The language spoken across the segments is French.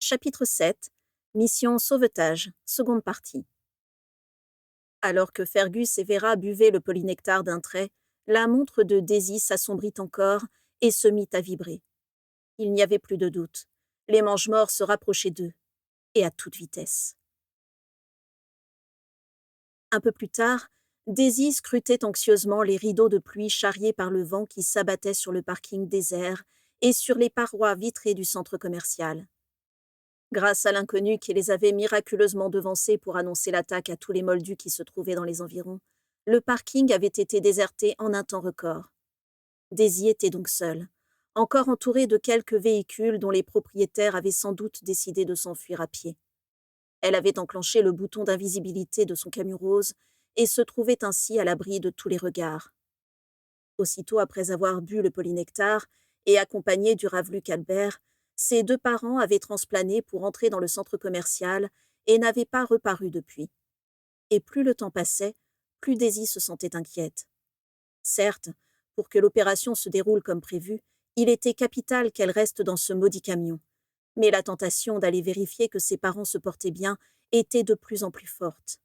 Chapitre 7. Mission sauvetage, seconde partie. Alors que Fergus et Vera buvaient le polynectar d'un trait, la montre de Daisy s'assombrit encore et se mit à vibrer. Il n'y avait plus de doute. Les mange-morts se rapprochaient d'eux, et à toute vitesse. Un peu plus tard, Daisy scrutait anxieusement les rideaux de pluie charriés par le vent qui s'abattaient sur le parking désert et sur les parois vitrées du centre commercial. Grâce à l'inconnu qui les avait miraculeusement devancés pour annoncer l'attaque à tous les moldus qui se trouvaient dans les environs, le parking avait été déserté en un temps record. Daisy était donc seule, encore entourée de quelques véhicules dont les propriétaires avaient sans doute décidé de s'enfuir à pied. Elle avait enclenché le bouton d'invisibilité de son camion rose et se trouvait ainsi à l'abri de tous les regards. Aussitôt après avoir bu le polynectar et accompagnée du Raveluc Albert, ses deux parents avaient transplané pour entrer dans le centre commercial et n'avaient pas reparu depuis. Et plus le temps passait, plus Daisy se sentait inquiète. Certes, pour que l'opération se déroule comme prévu, il était capital qu'elle reste dans ce maudit camion. Mais la tentation d'aller vérifier que ses parents se portaient bien était de plus en plus forte.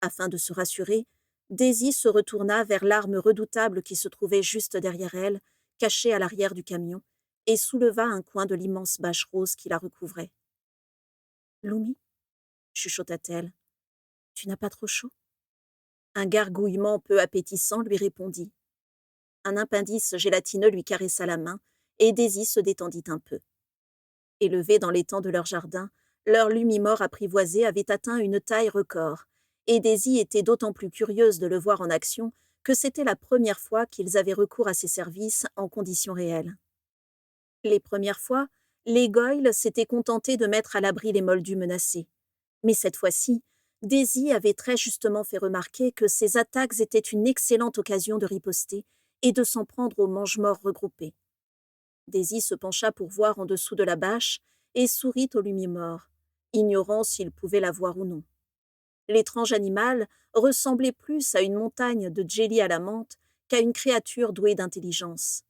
Afin de se rassurer, Daisy se retourna vers l'arme redoutable qui se trouvait juste derrière elle, cachée à l'arrière du camion, et souleva un coin de l'immense bâche rose qui la recouvrait. « Lumi » chuchota-t-elle. « Tu n'as pas trop chaud ?» Un gargouillement peu appétissant lui répondit. Un appendice gélatineux lui caressa la main, et Daisy se détendit un peu. Élevés dans l'étang de leur jardin, leur lumimore apprivoisé avait atteint une taille record, et Daisy était d'autant plus curieuse de le voir en action que c'était la première fois qu'ils avaient recours à ses services en conditions réelles. Les premières fois, les Goyle s'étaient contentés de mettre à l'abri les moldus menacés. Mais cette fois-ci, Daisy avait très justement fait remarquer que ces attaques étaient une excellente occasion de riposter et de s'en prendre aux mange-morts regroupés. Daisy se pencha pour voir en dessous de la bâche et sourit au lumimore, ignorant s'il pouvait la voir ou non. L'étrange animal ressemblait plus à une montagne de jelly à la menthe qu'à une créature douée d'intelligence.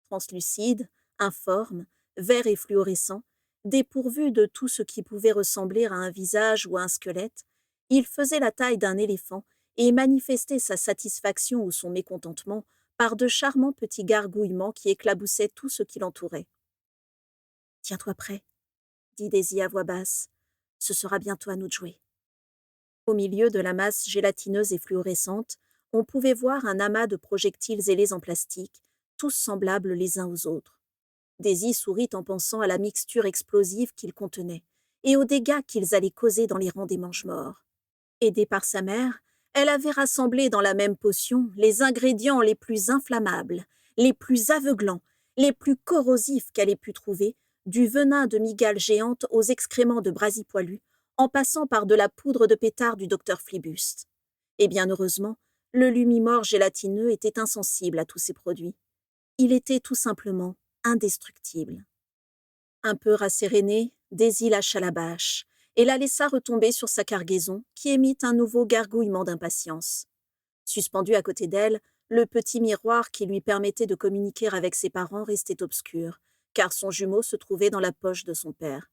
Translucide, informe, vert et fluorescent, dépourvu de tout ce qui pouvait ressembler à un visage ou à un squelette, il faisait la taille d'un éléphant et manifestait sa satisfaction ou son mécontentement par de charmants petits gargouillements qui éclaboussaient tout ce qui l'entourait. « Tiens-toi prêt, » dit Daisy à voix basse. « Ce sera bientôt à nous de jouer. » Au milieu de la masse gélatineuse et fluorescente, on pouvait voir un amas de projectiles ailés en plastique, tous semblables les uns aux autres. Daisy sourit en pensant à la mixture explosive qu'ils contenaient et aux dégâts qu'ils allaient causer dans les rangs des mange-morts. Aidée par sa mère, elle avait rassemblé dans la même potion les ingrédients les plus inflammables, les plus aveuglants, les plus corrosifs qu'elle ait pu trouver, du venin de mygale géante aux excréments de brasipoilus, en passant par de la poudre de pétard du docteur Flibuste. Et bien heureusement, le lumimore gélatineux était insensible à tous ces produits. Il était tout simplement indestructible. Un peu rassérénée, Daisy lâcha la bâche et la laissa retomber sur sa cargaison qui émit un nouveau gargouillement d'impatience. Suspendu à côté d'elle, le petit miroir qui lui permettait de communiquer avec ses parents restait obscur, car son jumeau se trouvait dans la poche de son père.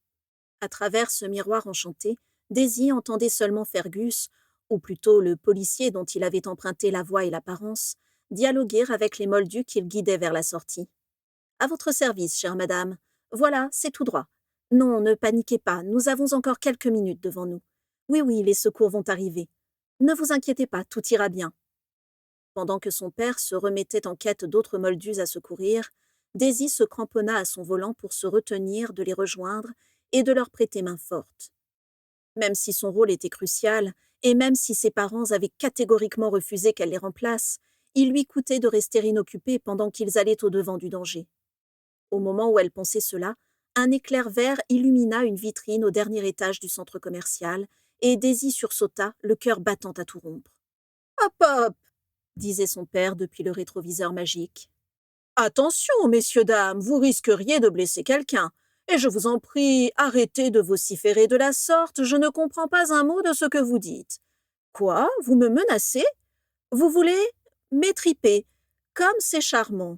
À travers ce miroir enchanté, Daisy entendait seulement Fergus, ou plutôt le policier dont il avait emprunté la voix et l'apparence, dialoguer avec les moldus qu'il guidait vers la sortie. « À votre service, chère madame. Voilà, c'est tout droit. Non, ne paniquez pas, nous avons encore quelques minutes devant nous. Oui, les secours vont arriver. Ne vous inquiétez pas, tout ira bien. » Pendant que son père se remettait en quête d'autres moldus à secourir, Daisy se cramponna à son volant pour se retenir de les rejoindre et de leur prêter main forte. Même si son rôle était crucial, et même si ses parents avaient catégoriquement refusé qu'elle les remplace, il lui coûtait de rester inoccupée pendant qu'ils allaient au-devant du danger. Au moment où elle pensait cela, un éclair vert illumina une vitrine au dernier étage du centre commercial, et Daisy sursauta, le cœur battant à tout rompre. « Hop, hop !» disait son père depuis le rétroviseur magique. « Attention, messieurs, dames, vous risqueriez de blesser quelqu'un. Et je vous en prie, arrêtez de vociférer de la sorte, je ne comprends pas un mot de ce que vous dites. Quoi, vous me menacez? Vous voulez m'étriper, comme c'est charmant. »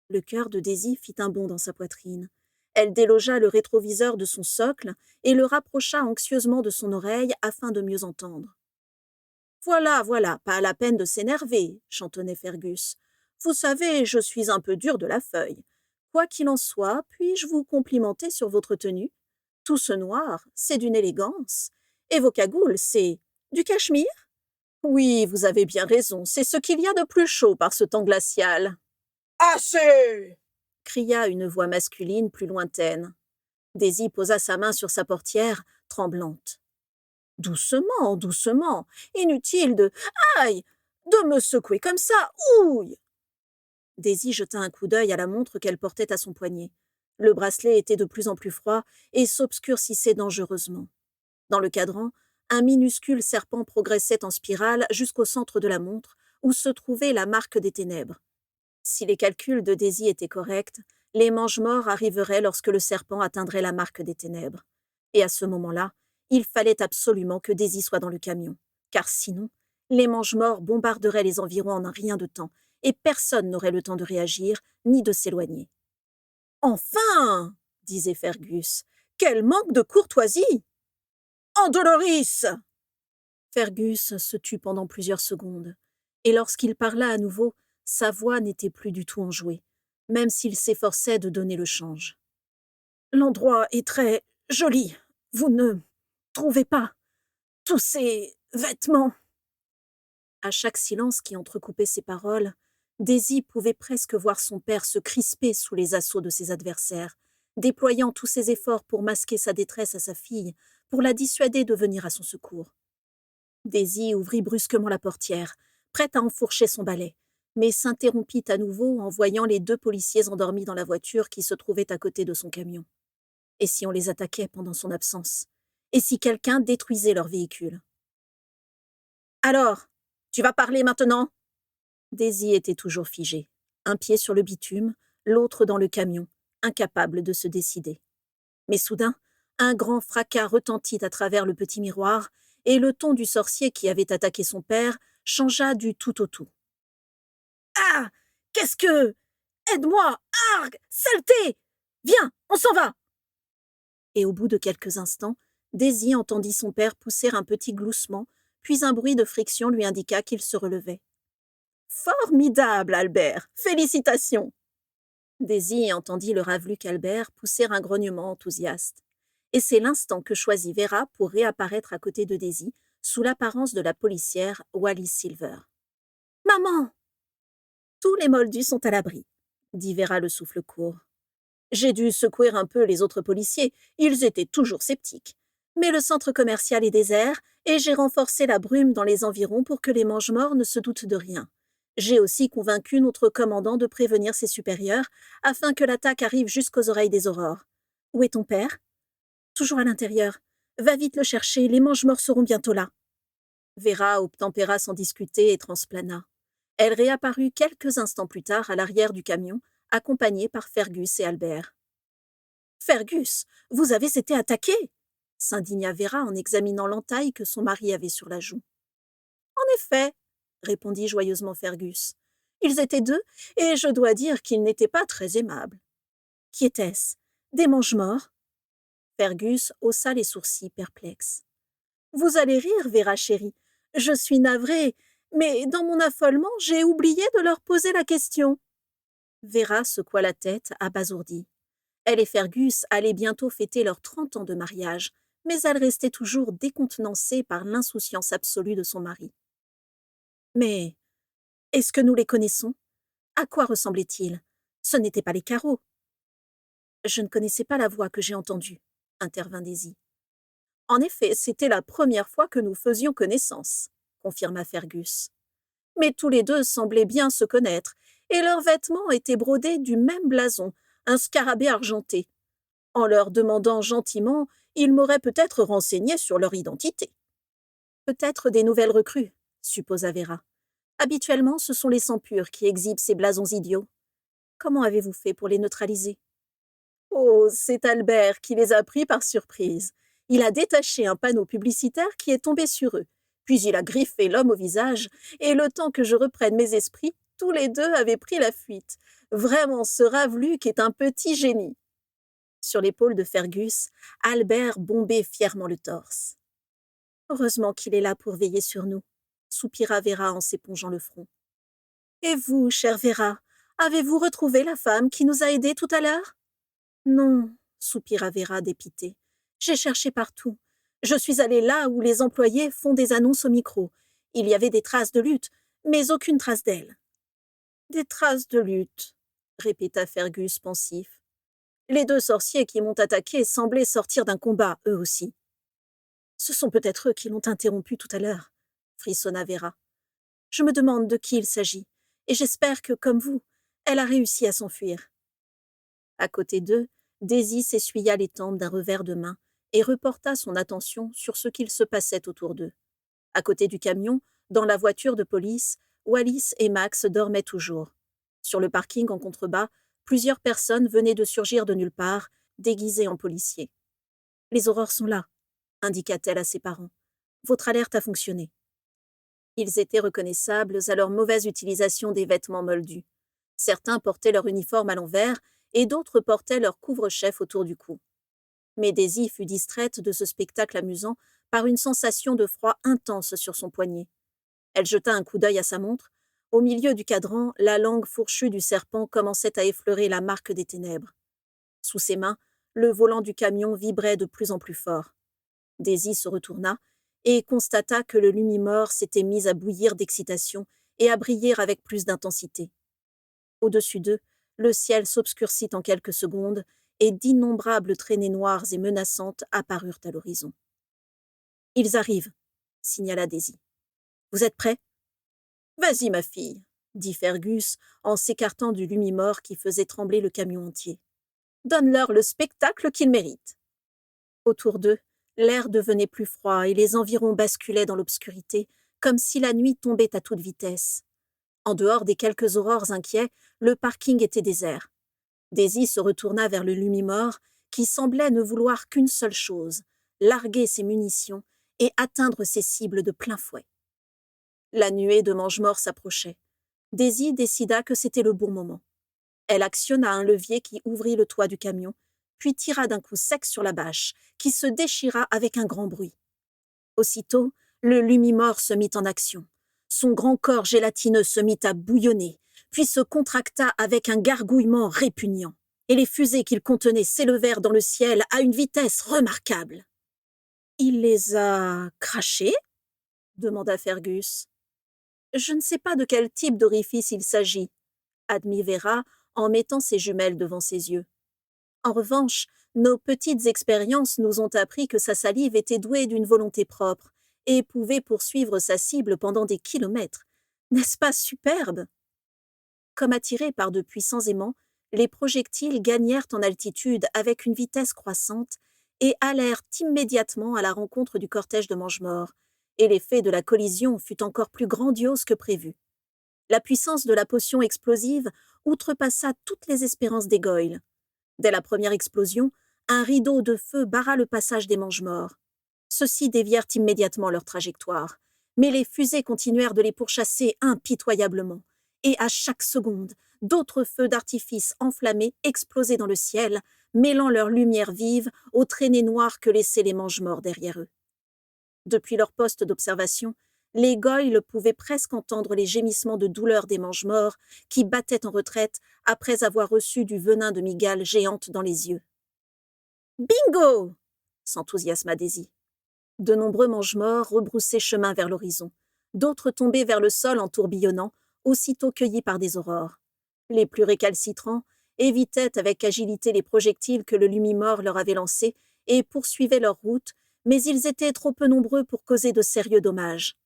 Le cœur de Daisy fit un bond dans sa poitrine. Elle délogea le rétroviseur de son socle et le rapprocha anxieusement de son oreille afin de mieux entendre. Voilà, voilà, pas la peine de s'énerver, chantonnait Fergus. Vous savez, je suis un peu dur de la feuille. Quoi qu'il en soit, puis-je vous complimenter sur votre tenue? Tout ce noir, c'est d'une élégance. Et vos cagoules, c'est du cachemire? Oui, vous avez bien raison, c'est ce qu'il y a de plus chaud par ce temps glacial. Assez! Cria une voix masculine plus lointaine. Daisy posa sa main sur sa portière, tremblante. Doucement, doucement, inutile de aïe, de me secouer comme ça, ouille. Daisy jeta un coup d'œil à la montre qu'elle portait à son poignet. Le bracelet était de plus en plus froid et s'obscurcissait dangereusement. Dans le cadran, un minuscule serpent progressait en spirale jusqu'au centre de la montre, où se trouvait la marque des ténèbres. Si les calculs de Daisy étaient corrects, les mange-morts arriveraient lorsque le serpent atteindrait la marque des ténèbres. Et à ce moment-là, il fallait absolument que Daisy soit dans le camion, car sinon, les mange-morts bombarderaient les environs en un rien de temps, et personne n'aurait le temps de réagir, ni de s'éloigner. « Enfin !» disait Fergus. « Quel manque de courtoisie !»« Andoloris !» Fergus se tut pendant plusieurs secondes, et lorsqu'il parla à nouveau, sa voix n'était plus du tout enjouée, même s'il s'efforçait de donner le change. « L'endroit est très joli, vous ne trouvez pas? Tous ces vêtements !» À chaque silence qui entrecoupait ses paroles, Daisy pouvait presque voir son père se crisper sous les assauts de ses adversaires, déployant tous ses efforts pour masquer sa détresse à sa fille, pour la dissuader de venir à son secours. Daisy ouvrit brusquement la portière, prête à enfourcher son balai, mais s'interrompit à nouveau en voyant les 2 policiers endormis dans la voiture qui se trouvait à côté de son camion. Et si on les attaquait pendant son absence? Et si quelqu'un détruisait leur véhicule? « Alors, tu vas parler maintenant ?» Daisy était toujours figée, un pied sur le bitume, l'autre dans le camion, incapable de se décider. Mais soudain, un grand fracas retentit à travers le petit miroir, et le ton du sorcier qui avait attaqué son père changea du tout au tout. « Ah! Qu'est-ce que... Aide-moi! Argue! Saleté! Viens, on s'en va !» Et au bout de quelques instants, Daisy entendit son père pousser un petit gloussement, puis un bruit de friction lui indiqua qu'il se relevait. « Formidable, Albert! Félicitations !» Daisy entendit le raveluc Albert pousser un grognement enthousiaste. Et c'est l'instant que choisit Vera pour réapparaître à côté de Daisy, sous l'apparence de la policière Wallis Silver. « Maman !»« Tous les moldus sont à l'abri, » dit Vera le souffle court. « J'ai dû secouer un peu les autres policiers, ils étaient toujours sceptiques. Mais le centre commercial est désert, et j'ai renforcé la brume dans les environs pour que les mange-morts ne se doutent de rien. J'ai aussi convaincu notre commandant de prévenir ses supérieurs, afin que l'attaque arrive jusqu'aux oreilles des aurores. Où est ton père ? Toujours à l'intérieur. Va vite le chercher, les mange-morts seront bientôt là. » Vera obtempéra sans discuter et transplana. Elle réapparut quelques instants plus tard à l'arrière du camion, accompagnée par Fergus et Albert. « Fergus, vous avez été attaqué !» s'indigna Vera en examinant l'entaille que son mari avait sur la joue. « En effet, » répondit joyeusement Fergus. « Ils étaient 2, et je dois dire qu'ils n'étaient pas très aimables. »« Qui était-ce? Des mange-morts ?» Fergus haussa les sourcils perplexe. « Vous allez rire, Vera chérie. Je suis navrée, mais dans mon affolement, j'ai oublié de leur poser la question. » Vera secoua la tête, abasourdie. Elle et Fergus allaient bientôt fêter leurs 30 ans de mariage, mais elle restait toujours décontenancée par l'insouciance absolue de son mari. « Mais est-ce que nous les connaissons? À quoi ressemblaient-ils? Ce n'étaient pas les carreaux. » « Je ne connaissais pas la voix que j'ai entendue, » intervint Daisy. « En effet, c'était la première fois que nous faisions connaissance, » confirma Fergus. « Mais tous les 2 semblaient bien se connaître, et leurs vêtements étaient brodés du même blason, un scarabée argenté. En leur demandant gentiment, ils m'auraient peut-être renseigné sur leur identité. »« Peut-être des nouvelles recrues, » supposa Vera. « Habituellement, ce sont les sans-purs qui exhibent ces blasons idiots. Comment avez-vous fait pour les neutraliser ? » « Oh, c'est Albert qui les a pris par surprise. Il a détaché un panneau publicitaire qui est tombé sur eux, puis il a griffé l'homme au visage, et le temps que je reprenne mes esprits, tous les 2 avaient pris la fuite. Vraiment, ce Raveluc est un petit génie. » Sur l'épaule de Fergus, Albert bombait fièrement le torse. Heureusement qu'il est là pour veiller sur nous, soupira Vera en s'épongeant le front. Et vous, chère Vera, avez-vous retrouvé la femme qui nous a aidés tout à l'heure? Non, soupira Vera dépitée. J'ai cherché partout. Je suis allée là où les employés font des annonces au micro. Il y avait des traces de lutte, mais aucune trace d'elle. Des traces de lutte, répéta Fergus pensif. Les deux sorciers qui m'ont attaqué semblaient sortir d'un combat, eux aussi. Ce sont peut-être eux qui l'ont interrompu tout à l'heure, frissonna Vera. Je me demande de qui il s'agit, et j'espère que, comme vous, elle a réussi à s'enfuir. À côté d'eux, Daisy s'essuya les tempes d'un revers de main et reporta son attention sur ce qu'il se passait autour d'eux. À côté du camion, dans la voiture de police, Wallis et Max dormaient toujours. Sur le parking en contrebas, plusieurs personnes venaient de surgir de nulle part, déguisées en policiers. « Les aurores sont là », indiqua-t-elle à ses parents. « Votre alerte a fonctionné. » Ils étaient reconnaissables à leur mauvaise utilisation des vêtements moldus. Certains portaient leur uniforme à l'envers et d'autres portaient leur couvre-chef autour du cou. Mais Daisy fut distraite de ce spectacle amusant par une sensation de froid intense sur son poignet. Elle jeta un coup d'œil à sa montre. Au milieu du cadran, la langue fourchue du serpent commençait à effleurer la marque des ténèbres. Sous ses mains, le volant du camion vibrait de plus en plus fort. Daisy se retourna et constata que le lumimore s'était mis à bouillir d'excitation et à briller avec plus d'intensité. Au-dessus d'eux, le ciel s'obscurcit en quelques secondes et d'innombrables traînées noires et menaçantes apparurent à l'horizon. « Ils arrivent », signala Daisy. « Vous êtes prêts ?»« Vas-y, ma fille », dit Fergus en s'écartant du lumimore qui faisait trembler le camion entier. « Donne-leur le spectacle qu'ils méritent. » Autour d'eux, l'air devenait plus froid et les environs basculaient dans l'obscurité, comme si la nuit tombait à toute vitesse. En dehors des quelques aurores inquiets, le parking était désert. Daisy se retourna vers le lumimore, qui semblait ne vouloir qu'une seule chose, larguer ses munitions et atteindre ses cibles de plein fouet. La nuée de mange-morts s'approchait. Daisy décida que c'était le bon moment. Elle actionna un levier qui ouvrit le toit du camion, puis tira d'un coup sec sur la bâche, qui se déchira avec un grand bruit. Aussitôt, le lumimore se mit en action. Son grand corps gélatineux se mit à bouillonner, puis se contracta avec un gargouillement répugnant, et les fusées qu'il contenait s'élevèrent dans le ciel à une vitesse remarquable. « Il les a crachés ?» demanda Fergus. « Je ne sais pas de quel type d'orifice il s'agit, » admit Vera en mettant ses jumelles devant ses yeux. En revanche, nos petites expériences nous ont appris que sa salive était douée d'une volonté propre et pouvait poursuivre sa cible pendant des kilomètres. N'est-ce pas superbe? Comme attirés par de puissants aimants, les projectiles gagnèrent en altitude avec une vitesse croissante et allèrent immédiatement à la rencontre du cortège de mange-morts, et l'effet de la collision fut encore plus grandiose que prévu. La puissance de la potion explosive outrepassa toutes les espérances des Goyle. Dès la première explosion, un rideau de feu barra le passage des mange-morts. Ceux-ci dévièrent immédiatement leur trajectoire, mais les fusées continuèrent de les pourchasser impitoyablement, et à chaque seconde, d'autres feux d'artifice enflammés explosaient dans le ciel, mêlant leur lumière vive aux traînées noires que laissaient les mange-morts derrière eux. Depuis leur poste d'observation, les Goyle pouvaient presque entendre les gémissements de douleur des mange-morts qui battaient en retraite après avoir reçu du venin de mygale géante dans les yeux. « Bingo !» s'enthousiasma Daisy. De nombreux mange-morts rebroussaient chemin vers l'horizon. D'autres tombaient vers le sol en tourbillonnant, aussitôt cueillis par des aurores. Les plus récalcitrants évitaient avec agilité les projectiles que le lumimore leur avait lancés et poursuivaient leur route, mais ils étaient trop peu nombreux pour causer de sérieux dommages.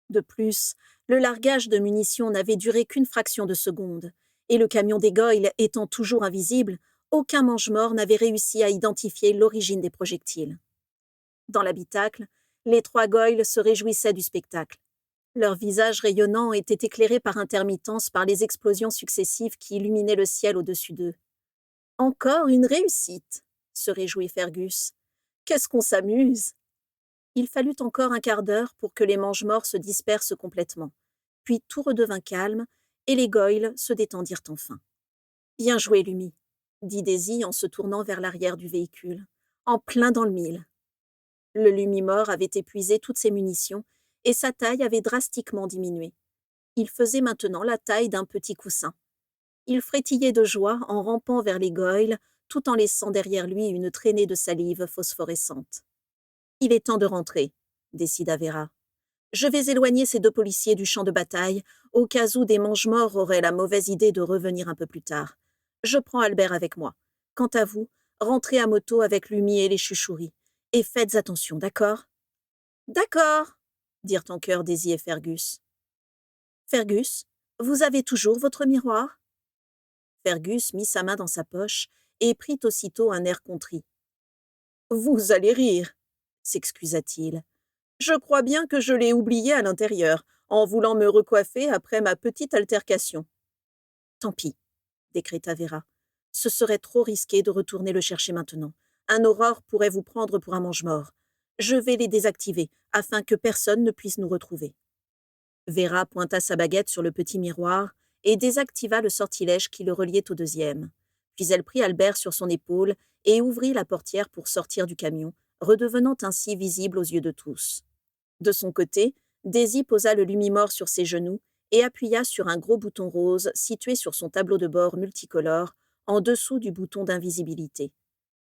De plus, le largage de munitions n'avait duré qu'une fraction de seconde, et le camion des Goyle étant toujours invisible, aucun mange-mort n'avait réussi à identifier l'origine des projectiles. Dans l'habitacle, les trois Goyle se réjouissaient du spectacle. Leurs visages rayonnants étaient éclairés par intermittence par les explosions successives qui illuminaient le ciel au-dessus d'eux. « Encore une réussite !» se réjouit Fergus. « Qu'est-ce qu'on s'amuse !» Il fallut encore un quart d'heure pour que les mange-morts se dispersent complètement. Puis tout redevint calme, et les Goyle se détendirent enfin. « Bien joué, Lumi !» dit Daisy en se tournant vers l'arrière du véhicule. En plein dans le mille. Le Lumimore avait épuisé toutes ses munitions et sa taille avait drastiquement diminué. Il faisait maintenant la taille d'un petit coussin. Il frétillait de joie en rampant vers les goyles, tout en laissant derrière lui une traînée de salive phosphorescente. « Il est temps de rentrer », décida Vera. « Je vais éloigner ces deux policiers du champ de bataille, au cas où des mange-morts auraient la mauvaise idée de revenir un peu plus tard. Je prends Albert avec moi. Quant à vous, rentrez à moto avec Lumi et les chuchouris. Et faites attention, d'accord ?»« D'accord », dirent en chœur Daisy et Fergus. « Fergus, vous avez toujours votre miroir ?» Fergus mit sa main dans sa poche et prit aussitôt un air contrit. « Vous allez rire, » s'excusa-t-il. « Je crois bien que je l'ai oublié à l'intérieur, en voulant me recoiffer après ma petite altercation. »« Tant pis, » décréta Vera. « Ce serait trop risqué de retourner le chercher maintenant. Un aurore pourrait vous prendre pour un mange-mort. Je vais les désactiver, afin que personne ne puisse nous retrouver. » Vera pointa sa baguette sur le petit miroir et désactiva le sortilège qui le reliait au deuxième. Puis elle prit Albert sur son épaule et ouvrit la portière pour sortir du camion, redevenant ainsi visible aux yeux de tous. De son côté, Daisy posa le Lumimore sur ses genoux et appuya sur un gros bouton rose situé sur son tableau de bord multicolore, en dessous du bouton d'invisibilité.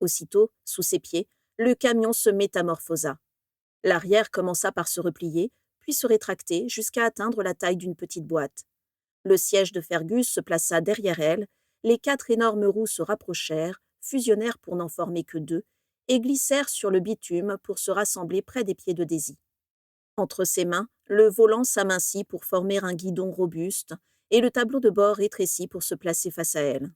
Aussitôt, sous ses pieds, le camion se métamorphosa. L'arrière commença par se replier, puis se rétracter jusqu'à atteindre la taille d'une petite boîte. Le siège de Fergus se plaça derrière elle, les 4 énormes roues se rapprochèrent, fusionnèrent pour n'en former que 2, et glissèrent sur le bitume pour se rassembler près des pieds de Daisy. Entre ses mains, le volant s'amincit pour former un guidon robuste, et le tableau de bord rétrécit pour se placer face à elle.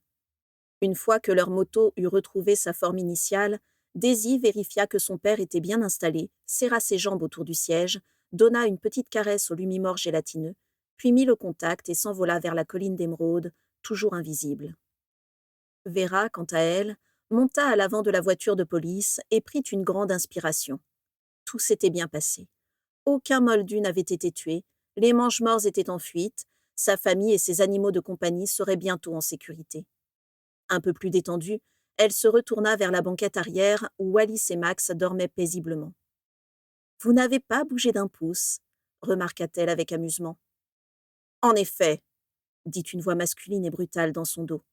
Une fois que leur moto eut retrouvé sa forme initiale, Daisy vérifia que son père était bien installé, serra ses jambes autour du siège, donna une petite caresse au Lumimore gélatineux, puis mit le contact et s'envola vers la colline d'émeraude, toujours invisible. Vera, quant à elle, monta à l'avant de la voiture de police et prit une grande inspiration. Tout s'était bien passé. Aucun moldu n'avait été tué, les mange-morts étaient en fuite, sa famille et ses animaux de compagnie seraient bientôt en sécurité. Un peu plus détendue, elle se retourna vers la banquette arrière où Wallis et Max dormaient paisiblement. « Vous n'avez pas bougé d'un pouce, » remarqua-t-elle avec amusement. « En effet, » dit une voix masculine et brutale dans son dos.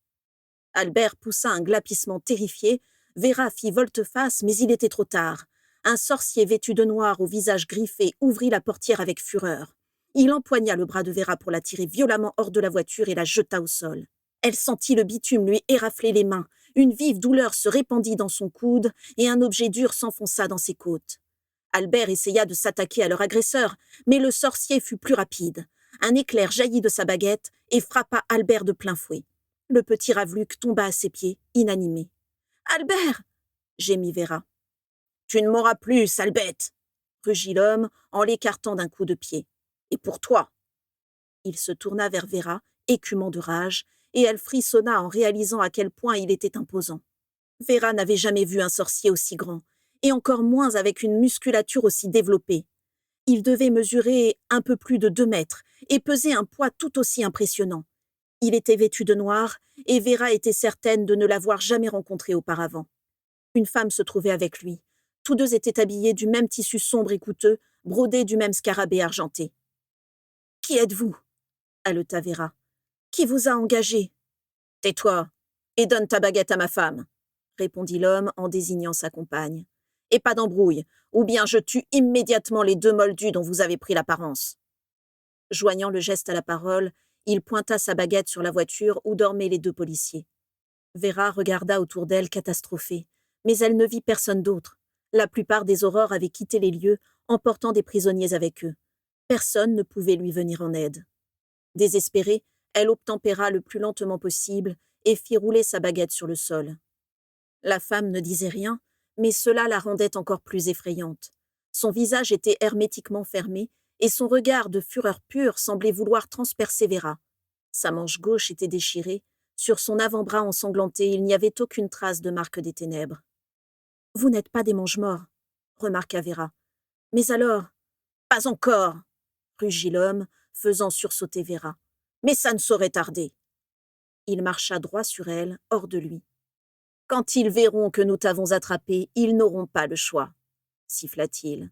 Albert poussa un glapissement terrifié, Vera fit volte-face, mais il était trop tard. Un sorcier vêtu de noir au visage griffé ouvrit la portière avec fureur. Il empoigna le bras de Vera pour la tirer violemment hors de la voiture et la jeta au sol. Elle sentit le bitume lui érafler les mains. Une vive douleur se répandit dans son coude et un objet dur s'enfonça dans ses côtes. Albert essaya de s'attaquer à leur agresseur, mais le sorcier fut plus rapide. Un éclair jaillit de sa baguette et frappa Albert de plein fouet. Le petit Ravluc tomba à ses pieds, inanimé. « Albert !» gémit Vera. « Tu ne m'auras plus, sale bête !» rugit l'homme en l'écartant d'un coup de pied. « Et pour toi !» Il se tourna vers Vera, écumant de rage, et elle frissonna en réalisant à quel point il était imposant. Vera n'avait jamais vu un sorcier aussi grand, et encore moins avec une musculature aussi développée. Il devait mesurer un peu plus de 2 mètres et peser un poids tout aussi impressionnant. Il était vêtu de noir, et Vera était certaine de ne l'avoir jamais rencontré auparavant. Une femme se trouvait avec lui. Tous deux étaient habillés du même tissu sombre et coûteux, brodé du même scarabée argenté. « Qui êtes-vous » haleta Vera. « Qui vous a engagé ?»« Tais-toi et donne ta baguette à ma femme » répondit l'homme en désignant sa compagne. « Et pas d'embrouille, ou bien je tue immédiatement les 2 moldus dont vous avez pris l'apparence. » Joignant le geste à la parole, il pointa sa baguette sur la voiture où dormaient les 2 policiers. Vera regarda autour d'elle catastrophée, mais elle ne vit personne d'autre. La plupart des aurores avaient quitté les lieux, emportant des prisonniers avec eux. Personne ne pouvait lui venir en aide. Désespérée, elle obtempéra le plus lentement possible et fit rouler sa baguette sur le sol. La femme ne disait rien, mais cela la rendait encore plus effrayante. Son visage était hermétiquement fermé et son regard de fureur pure semblait vouloir transpercer Vera. Sa manche gauche était déchirée. Sur son avant-bras ensanglanté, il n'y avait aucune trace de marque des ténèbres. « Vous n'êtes pas des mange-morts, » remarqua Vera. « Mais alors ?»« Pas encore, » rugit l'homme, faisant sursauter Vera. « Mais ça ne saurait tarder. » Il marcha droit sur elle, hors de lui. Quand ils verront que nous t'avons attrapé, ils n'auront pas le choix, siffla-t-il.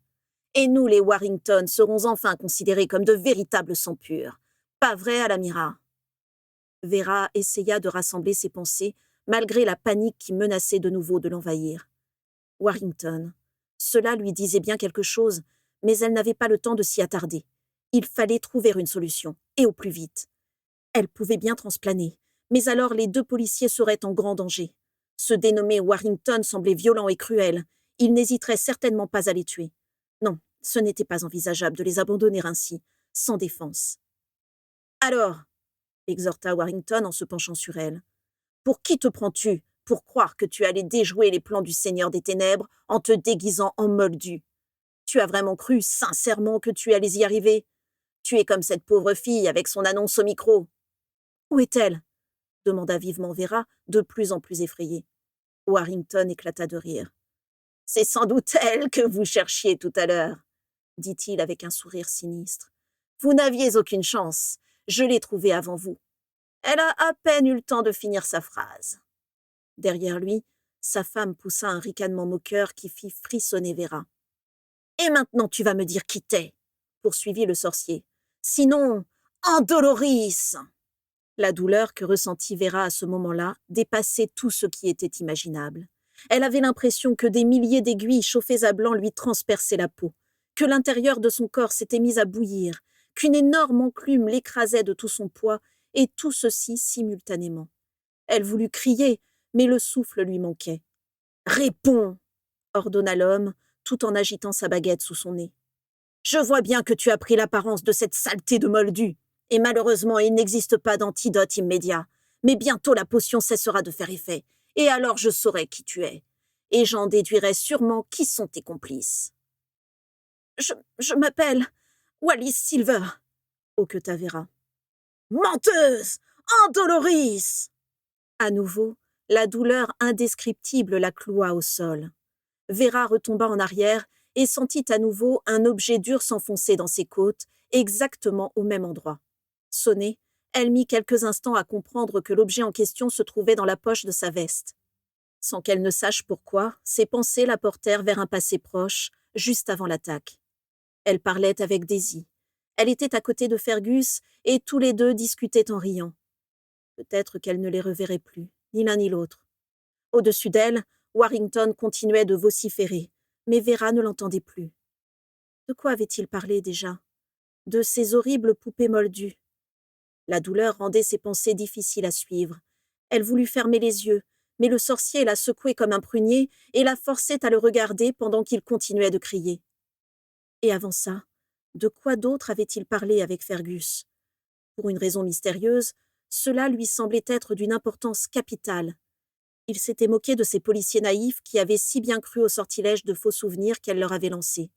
Et nous, les Warrington, serons enfin considérés comme de véritables sang purs. Pas vrai, Alamira ?» Vera essaya de rassembler ses pensées, malgré la panique qui menaçait de nouveau de l'envahir. Warrington. Cela lui disait bien quelque chose, mais elle n'avait pas le temps de s'y attarder. Il fallait trouver une solution, et au plus vite. Elle pouvait bien transplaner, mais alors les 2 policiers seraient en grand danger. Ce dénommé Warrington semblait violent et cruel. Il n'hésiterait certainement pas à les tuer. Non, ce n'était pas envisageable de les abandonner ainsi, sans défense. « Alors » exhorta Warrington en se penchant sur elle. « Pour qui te prends-tu pour croire que tu allais déjouer les plans du Seigneur des Ténèbres en te déguisant en moldu? Tu as vraiment cru sincèrement que tu allais y arriver? Tu es comme cette pauvre fille avec son annonce au micro. »« Où est-elle » demanda vivement Vera, de plus en plus effrayée. Warrington éclata de rire. « C'est sans doute elle que vous cherchiez tout à l'heure, » dit-il avec un sourire sinistre. « Vous n'aviez aucune chance. Je l'ai trouvée avant vous. » Elle a à peine eu le temps de finir sa phrase. Derrière lui, sa femme poussa un ricanement moqueur qui fit frissonner Vera. « Et maintenant tu vas me dire qui t'es, » poursuivit le sorcier. « Sinon, Andoloris !» La douleur que ressentit Vera à ce moment-là dépassait tout ce qui était imaginable. Elle avait l'impression que des milliers d'aiguilles chauffées à blanc lui transperçaient la peau, que l'intérieur de son corps s'était mis à bouillir, qu'une énorme enclume l'écrasait de tout son poids, et tout ceci simultanément. Elle voulut crier, mais le souffle lui manquait. « Réponds !» ordonna l'homme, tout en agitant sa baguette sous son nez. « Je vois bien que tu as pris l'apparence de cette saleté de moldu, et malheureusement il n'existe pas d'antidote immédiat, mais bientôt la potion cessera de faire effet, et alors je saurai qui tu es, et j'en déduirai sûrement qui sont tes complices. »« Je m'appelle Wallis Silver, » hoqueta Vera. « Menteuse! Andoloris !» À nouveau, la douleur indescriptible la cloua au sol. Vera retomba en arrière et sentit à nouveau un objet dur s'enfoncer dans ses côtes, exactement au même endroit. Sonnée, elle mit quelques instants à comprendre que l'objet en question se trouvait dans la poche de sa veste. Sans qu'elle ne sache pourquoi, ses pensées la portèrent vers un passé proche, juste avant l'attaque. Elle parlait avec Daisy. Elle était à côté de Fergus et tous les 2 discutaient en riant. Peut-être qu'elle ne les reverrait plus, ni l'un ni l'autre. Au-dessus d'elle, Warrington continuait de vociférer, mais Vera ne l'entendait plus. De quoi avait-il parlé déjà? De ces horribles poupées moldues. La douleur rendait ses pensées difficiles à suivre. Elle voulut fermer les yeux, mais le sorcier la secouait comme un prunier et la forçait à le regarder pendant qu'il continuait de crier. Et avant ça, de quoi d'autre avait-il parlé avec Fergus? Pour une raison mystérieuse, cela lui semblait être d'une importance capitale. Il s'était moqué de ces policiers naïfs qui avaient si bien cru au sortilège de faux souvenirs qu'elle leur avait lancé,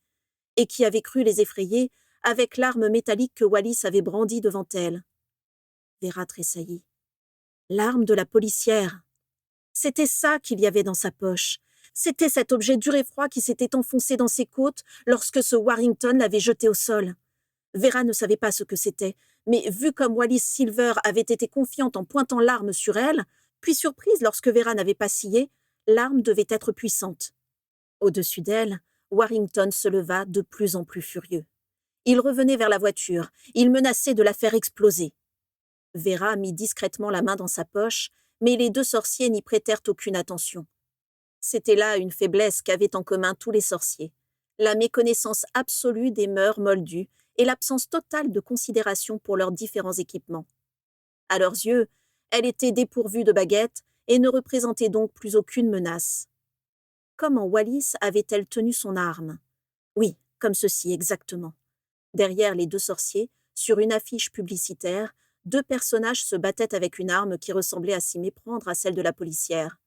et qui avaient cru les effrayer avec l'arme métallique que Wallis avait brandie devant elle. Vera tressaillit. L'arme de la policière. C'était ça qu'il y avait dans sa poche. C'était cet objet dur et froid qui s'était enfoncé dans ses côtes lorsque ce Warrington l'avait jeté au sol. Vera ne savait pas ce que c'était, mais vu comme Wallis Silver avait été confiante en pointant l'arme sur elle, puis surprise lorsque Vera n'avait pas scié, l'arme devait être puissante. Au-dessus d'elle, Warrington se leva de plus en plus furieux. Il revenait vers la voiture, il menaçait de la faire exploser. Vera mit discrètement la main dans sa poche, mais les 2 sorciers n'y prêtèrent aucune attention. C'était là une faiblesse qu'avaient en commun tous les sorciers, la méconnaissance absolue des mœurs moldues et l'absence totale de considération pour leurs différents équipements. À leurs yeux, elle était dépourvue de baguette et ne représentait donc plus aucune menace. Comment Wallis avait-elle tenu son arme? Oui, comme ceci exactement. Derrière les 2 sorciers, sur une affiche publicitaire, 2 personnages se battaient avec une arme qui ressemblait à s'y méprendre à celle de la policière.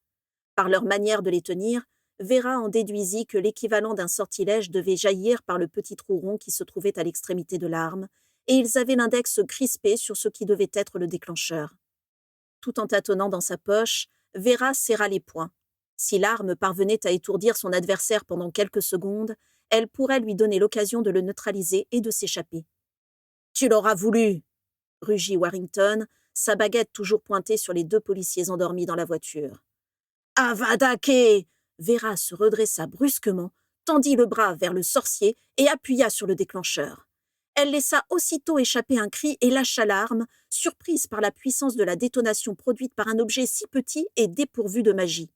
Par leur manière de les tenir, Vera en déduisit que l'équivalent d'un sortilège devait jaillir par le petit trou rond qui se trouvait à l'extrémité de l'arme, et ils avaient l'index crispé sur ce qui devait être le déclencheur. Tout en tâtonnant dans sa poche, Vera serra les poings. Si l'arme parvenait à étourdir son adversaire pendant quelques secondes, elle pourrait lui donner l'occasion de le neutraliser et de s'échapper. « Tu l'auras voulu !» rugit Warrington, sa baguette toujours pointée sur les 2 policiers endormis dans la voiture. Avada Ke !» Vera se redressa brusquement, tendit le bras vers le sorcier et appuya sur le déclencheur. Elle laissa aussitôt échapper un cri et lâcha l'arme, surprise par la puissance de la détonation produite par un objet si petit et dépourvu de magie.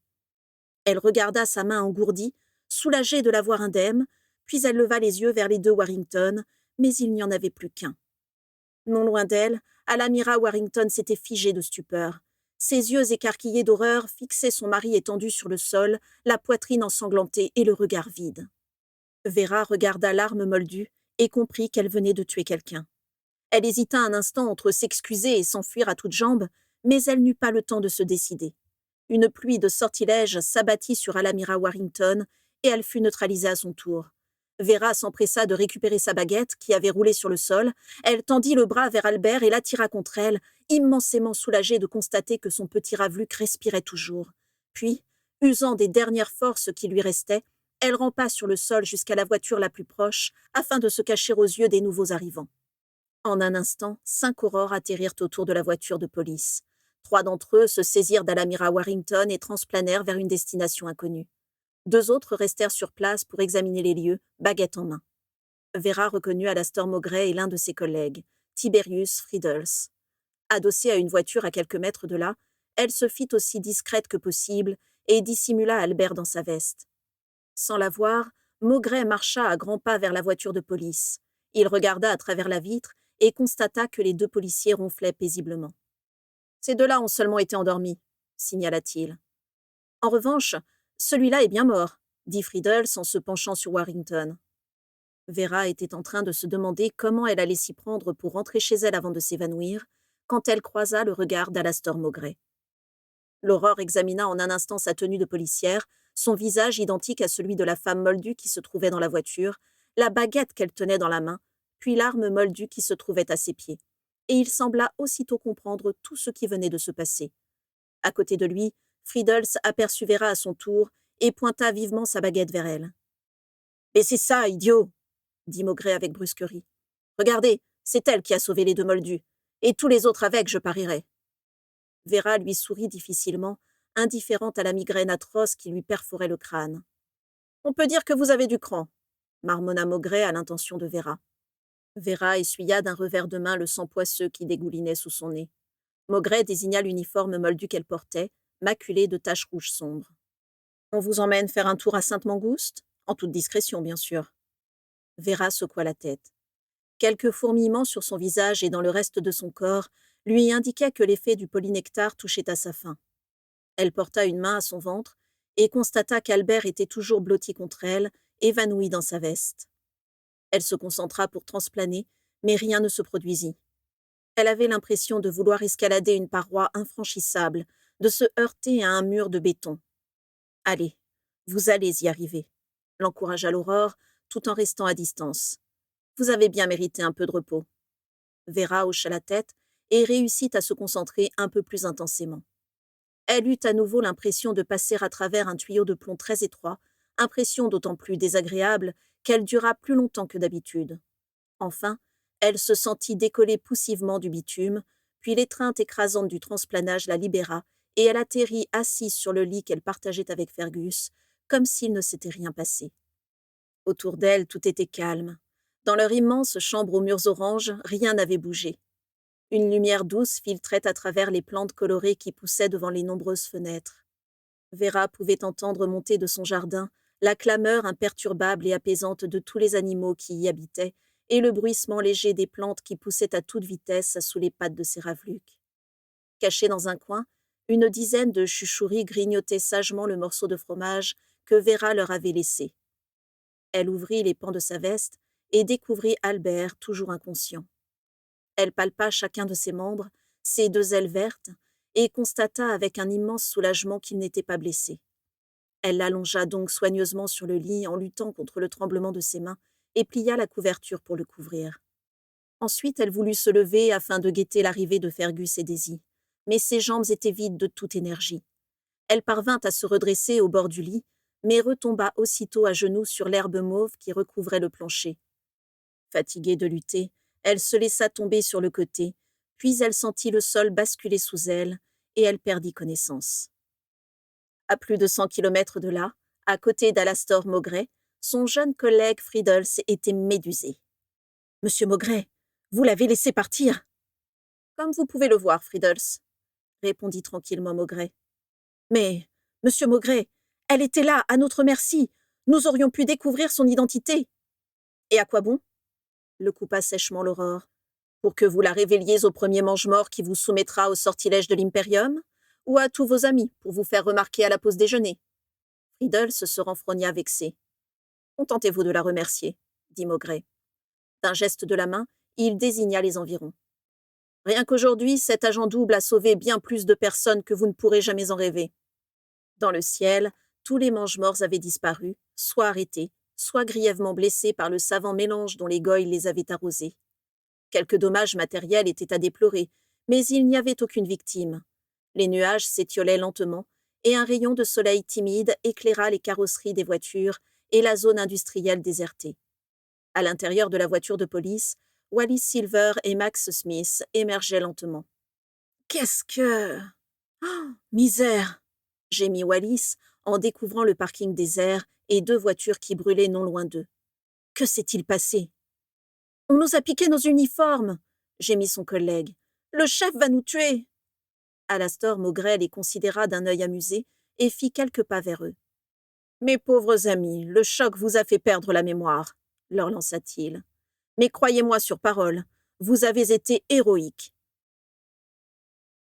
Elle regarda sa main engourdie, soulagée de la voir indemne, puis elle leva les yeux vers les deux Warrington, mais il n'y en avait plus qu'un. Non loin d'elle, Alamira Warrington s'était figée de stupeur. Ses yeux écarquillés d'horreur fixaient son mari étendu sur le sol, la poitrine ensanglantée et le regard vide. Vera regarda l'arme moldue et comprit qu'elle venait de tuer quelqu'un. Elle hésita un instant entre s'excuser et s'enfuir à toutes jambes, mais elle n'eut pas le temps de se décider. Une pluie de sortilèges s'abattit sur Alamira Warrington et elle fut neutralisée à son tour. Vera s'empressa de récupérer sa baguette, qui avait roulé sur le sol. Elle tendit le bras vers Albert et l'attira contre elle, immensément soulagée de constater que son petit Ravluc respirait toujours. Puis, usant des dernières forces qui lui restaient, elle rampa sur le sol jusqu'à la voiture la plus proche, afin de se cacher aux yeux des nouveaux arrivants. En un instant, 5 aurores atterrirent autour de la voiture de police. 3 d'entre eux se saisirent d'Alamira Warrington et transplanèrent vers une destination inconnue. 2 autres restèrent sur place pour examiner les lieux, baguette en main. Vera reconnut Alastor Maugrey et l'un de ses collègues, Tiberius Friedels. Adossée à une voiture à quelques mètres de là, elle se fit aussi discrète que possible et dissimula Albert dans sa veste. Sans la voir, Maugrey marcha à grands pas vers la voiture de police. Il regarda à travers la vitre et constata que les 2 policiers ronflaient paisiblement. « Ces 2-là ont seulement été endormis », signala-t-il. « En revanche, celui-là est bien mort », dit Friedels en se penchant sur Warrington. Vera était en train de se demander comment elle allait s'y prendre pour rentrer chez elle avant de s'évanouir, quand elle croisa le regard d'Alastor Maugrey. L'Aurore examina en un instant sa tenue de policière, son visage identique à celui de la femme moldue qui se trouvait dans la voiture, la baguette qu'elle tenait dans la main, puis l'arme moldue qui se trouvait à ses pieds. Et il sembla aussitôt comprendre tout ce qui venait de se passer. À côté de lui, Friedels aperçut Vera à son tour et pointa vivement sa baguette vers elle. « Mais c'est ça, idiot !» dit Maugrey avec brusquerie. « Regardez, c'est elle qui a sauvé les 2 moldus, et tous les autres avec, je parierais. » Vera lui sourit difficilement, indifférente à la migraine atroce qui lui perforait le crâne. « On peut dire que vous avez du cran, » marmonna Maugrey à l'intention de Vera. Vera essuya d'un revers de main le sang poisseux qui dégoulinait sous son nez. Maugrey désigna l'uniforme moldu qu'elle portait, maculé de taches rouges sombres. « On vous emmène faire un tour à Sainte-Mangouste ? En toute discrétion, bien sûr. » Vera secoua la tête. Quelques fourmillements sur son visage et dans le reste de son corps lui indiquaient que l'effet du polynectar touchait à sa fin. Elle porta une main à son ventre et constata qu'Albert était toujours blotti contre elle, évanoui dans sa veste. Elle se concentra pour transplaner, mais rien ne se produisit. Elle avait l'impression de vouloir escalader une paroi infranchissable, de se heurter à un mur de béton. « Allez, vous allez y arriver », l'encouragea l'Aurore, tout en restant à distance. « Vous avez bien mérité un peu de repos. » Vera hocha la tête et réussit à se concentrer un peu plus intensément. Elle eut à nouveau l'impression de passer à travers un tuyau de plomb très étroit, impression d'autant plus désagréable qu'elle dura plus longtemps que d'habitude. Enfin, elle se sentit décoller poussivement du bitume, puis l'étreinte écrasante du transplanage la libéra et elle atterrit assise sur le lit qu'elle partageait avec Fergus, comme s'il ne s'était rien passé. Autour d'elle, tout était calme. Dans leur immense chambre aux murs oranges, rien n'avait bougé. Une lumière douce filtrait à travers les plantes colorées qui poussaient devant les nombreuses fenêtres. Vera pouvait entendre monter de son jardin la clameur imperturbable et apaisante de tous les animaux qui y habitaient et le bruissement léger des plantes qui poussaient à toute vitesse sous les pattes de ses ravlucs. Cachés dans un coin, une dizaine de chuchouris grignotaient sagement le morceau de fromage que Vera leur avait laissé. Elle ouvrit les pans de sa veste et découvrit Albert, toujours inconscient. Elle palpa chacun de ses membres, ses 2 ailes vertes, et constata avec un immense soulagement qu'il n'était pas blessé. Elle l'allongea donc soigneusement sur le lit en luttant contre le tremblement de ses mains et plia la couverture pour le couvrir. Ensuite, elle voulut se lever afin de guetter l'arrivée de Fergus et Daisy, mais ses jambes étaient vides de toute énergie. Elle parvint à se redresser au bord du lit, mais retomba aussitôt à genoux sur l'herbe mauve qui recouvrait le plancher. Fatiguée de lutter, elle se laissa tomber sur le côté, puis elle sentit le sol basculer sous elle, et elle perdit connaissance. À plus de 100 kilomètres de là, à côté d'Alastor Maugrey, son jeune collègue Friedels était médusé. « Monsieur Maugrey, vous l'avez laissé partir !»« Comme vous pouvez le voir, Friedels, » répondit tranquillement Maugrey. « Mais, monsieur Maugrey, elle était là, à notre merci. Nous aurions pu découvrir son identité. »« Et à quoi bon ?» le coupa sèchement l'Aurore. « Pour que vous la révéliez au premier mange-mort qui vous soumettra au sortilège de l'Imperium, ou à tous vos amis pour vous faire remarquer à la pause déjeuner ?» Friedels se renfrogna vexé. « Contentez-vous de la remercier, » dit Maugrey. D'un geste de la main, il désigna les environs. « Rien qu'aujourd'hui, cet agent double a sauvé bien plus de personnes que vous ne pourrez jamais en rêver. » Dans le ciel, tous les mange-morts avaient disparu, soit arrêtés, soit grièvement blessés par le savant mélange dont les Goyle les avaient arrosés. Quelques dommages matériels étaient à déplorer, mais il n'y avait aucune victime. Les nuages s'étiolaient lentement, et un rayon de soleil timide éclaira les carrosseries des voitures et la zone industrielle désertée. À l'intérieur de la voiture de police, Wallis Silver et Max Smith émergeaient lentement. « Qu'est-ce que... Oh, misère !» gémit Wallis en découvrant le parking désert et deux voitures qui brûlaient non loin d'eux. « Que s'est-il passé ?»« On nous a piqué nos uniformes !» gémit son collègue. « Le chef va nous tuer !» Alastor Maugrey les considéra d'un œil amusé et fit quelques pas vers eux. « Mes pauvres amis, le choc vous a fait perdre la mémoire, » leur lança-t-il. « Mais croyez-moi sur parole, vous avez été héroïques.